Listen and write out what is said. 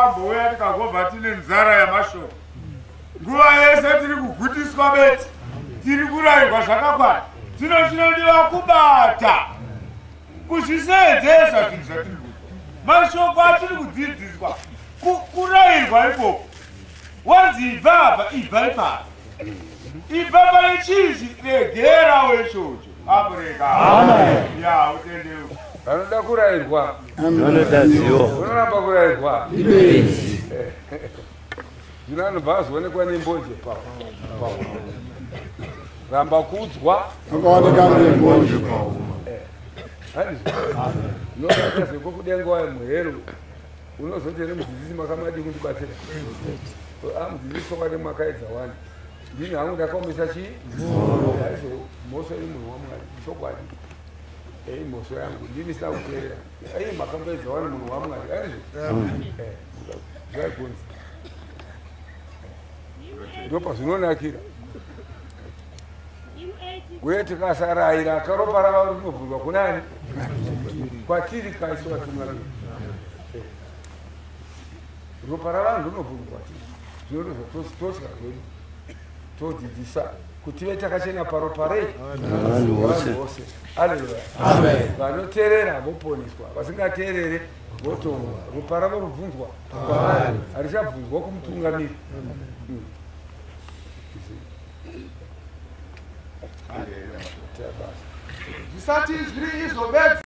takambouya tikagobva tine nzara yamashoko. Nguva yese tiri kugutiswa beti, tiri kurayirwa zvakakwana. Zvino chinodiwa kubata kuzvisedzesa zvinhu zvatiri kuita. Mashoko atiri kudzidziswa kurayirwa ikoko. Wanzi ibva apa, ibva ipapo. Ibva pane chizvi regera wechocho. Abureka. Amen. Ya utendeu. Vanoda kurayirwa. Vanoda zivo. Unoramba kurayirwa. Ibezi. Zvino anobva azoonekwa nembonje papo. Ramba kudzwa. Akaoneka nembonje. Unoita zvekukudenga wayo muhero. Unozoti mudzidzisi makamadi kundibatsira. Mudzidzisi chokwadi makaedza wani. Ndini hangu ndakaomesa chii? Moso imunhu waMwari. Chokwadi. Moso yangu ndini sina kuteerera. Makamboedza wani munhu waMwari. Zvaikunzi. Ndo pazvinonakira. Uye tikasarayira akaropa rava rinobvunzwa kunani? Kwatiri kaiswa tumarira. Ropa ravanhu rinobvunzwa kwatiri. Zvinodozva tosika kwedu. Todzidzisa kuti tive takachena paropa rei vanhu vose. Haleluya. Amen. Vanoteerera voponeswa, vasingateerere votongwa. Ropa ravo rubvunzwa kwavari, harichabvunzwa kumutungamiri. Zvisati zviri izvo bedzi